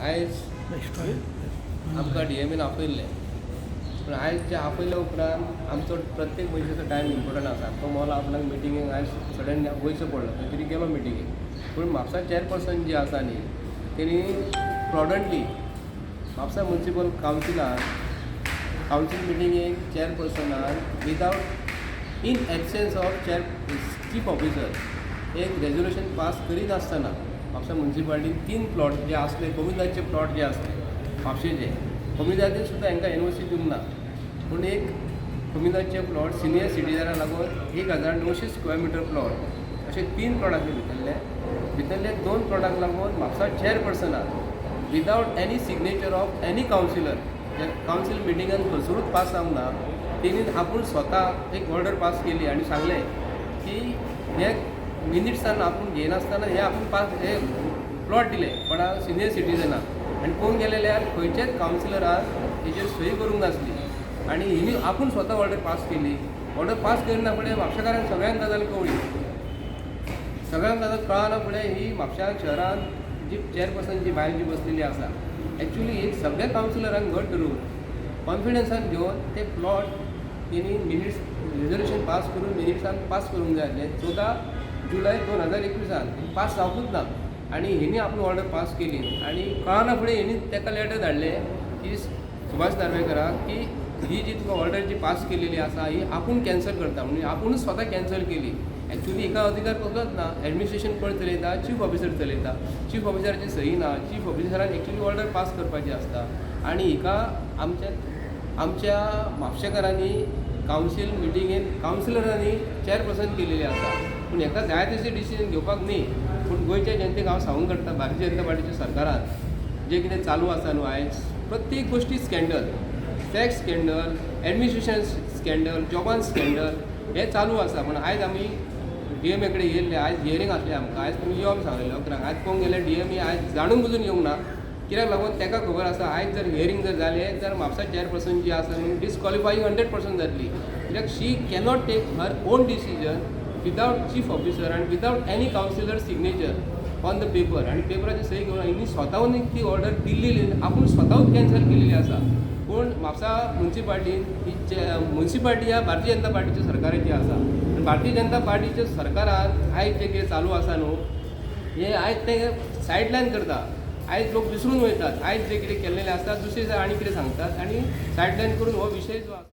आयज आमकां DMAन आपयल्लें, पूण आयज जे आपयल्या उपरांत आमचो प्रत्येक मनशाचो टायम इम्पॉर्टंट आसा. तो मोला आपणाक मिटिंगेक आयज सडन वयचो पडलो, खंय तरी गेलो मिटिंगेक. पूण म्हापसा चेअरपर्सन जी आसा न्ही, तेणी प्रॉडंटली म्हापसा म्युनिसिपल कावन्सील मिटिंगेक चेअरपर्सनान without in absence of chief officer एक रेजोल्युशन पास करीत आसतना म्हापसा म्युनिसिपालिटीन 3 प्लॉट जे आसले कोमिदाचे प्लॉट जे आसले म्हापशेचे कोमिदाचेर सुद्दां हांकां एनओसी दिवंक ना. पूण एक कोमिदाचे प्लॉट सिनियर सिटीजनाक लागून 1900 स्क्वेअर मिटर प्लॉट असे 3 प्लॉट आसले भितरले 2 प्लॉटाक लागून म्हापसा चेअरपर्सनाक without any signature of any councillor council मिटिंगान खंयसरूच पास जावंक ना. तेणी आपूण स्वता एक ऑर्डर पास केली आनी सांगलें की हे मिनिट्सान आपूण घेयनासतना हे आपूण पास हे प्लॉट दिले पण सिनियर सिटीजनाक आनी पळोवंक गेले जाल्यार खंयचेच कावन्सिलरान हेजेर सही करूंक नासली आनी हिणी आपूण स्वता ऑर्डर पास केली. ऑर्डर पास करना फुडें म्हापशेकारांक सगळ्यांक गजाल कळ्ळी. सगळ्यांक गजाल कळना फुडें ही म्हापशा शहरांत जी चेअरपर्सन जी भायर जी बसलेली आसा एक्चुली एक सगळ्या कावन्सिलरांक घट धरून कॉन्फिडन्सान घेवन ते प्लॉट तेणी मिनिट्स रेजोल्युशन पास करून मिनिट्सान पास करूंक जाय आसलें. 14 जुलय 2021 पास जावपूच ना आनी हेणी आपली ऑर्डर पास केली आनी कळना फुडें हेणी ताका लेटर धाडलें की सुभाष नार्वेकराक की ही जी तुका ऑर्डर जी पास केलेली आसा ही आपूण कॅन्सल करता म्हणजे आपुणूच स्वता कॅन्सल केली. एक्चुली एका अधिकार कसलोच ना. एडमिनिस्ट्रेशन कोण चलयता, चीफ ऑफिसर चलयता. चीफ ऑफिसराची सही ना. चीफ ऑफिसरान एक्चुली ऑर्डर पास करपाची आसता आनी हिका आमच्या म्हापशेकारांनी कावन्सील मिटिंगेन कावन्सिलरांनी चेअरपर्सन केलेली आसा. पूण हेका जाय तशें डिसिजन घेवपाक न्ही. पूण गोंयच्या जनतेक हांव सांगूंक करता भारतीय जनता पार्टीच्या सरकारान जे कितें चालू आसा न्हू आयज प्रत्येक गोश्टी scandal, tax scandal, administration scandal, जॉबान स्कॅन्डल हे चालू आसा. पूण आयज आमी DMA कडेन येयल्ले. आयज हियरींग आसलें आमकां. आयज तुमी यो सांगलेलें अकरांक. आयज पळोवंक गेल्यार DMA आयज जाणून बुजून येवंक ना. कित्याक लागून ताका खबर आसा आयज जर हियरींग जर जालें जाल्यार म्हापसा चेअरपर्सन जी आसा न्ही डिस्क्वॉलिफायींग 100% जातली. कित्याक she cannot take her own decision without chief officer आनी without any councillor signature on the paper आनी पेपराची सही घेवन हिणी स्वताहून ती ऑर्डर दिल्ली आपूण स्वताहूच कॅन्सल केलेली आसा. पूण म्हापसा म्युनिसिपालिटीन ही म्युनिसिपालिटी ह्या भारतीय जनता पार्टीच्या सरकाराची आसा. भारतीय जनता पार्टीच्या सरकारान आयज जे कितें चालू आसा न्हू हे आयज ते सायडलायन करता. आयज लोक विसरून वयतात. आयज जे कितें केल्लेलें आसता दुसरे दिसा आनी कितें सांगतात आनी सायडलायन करून हो विशय जो आसा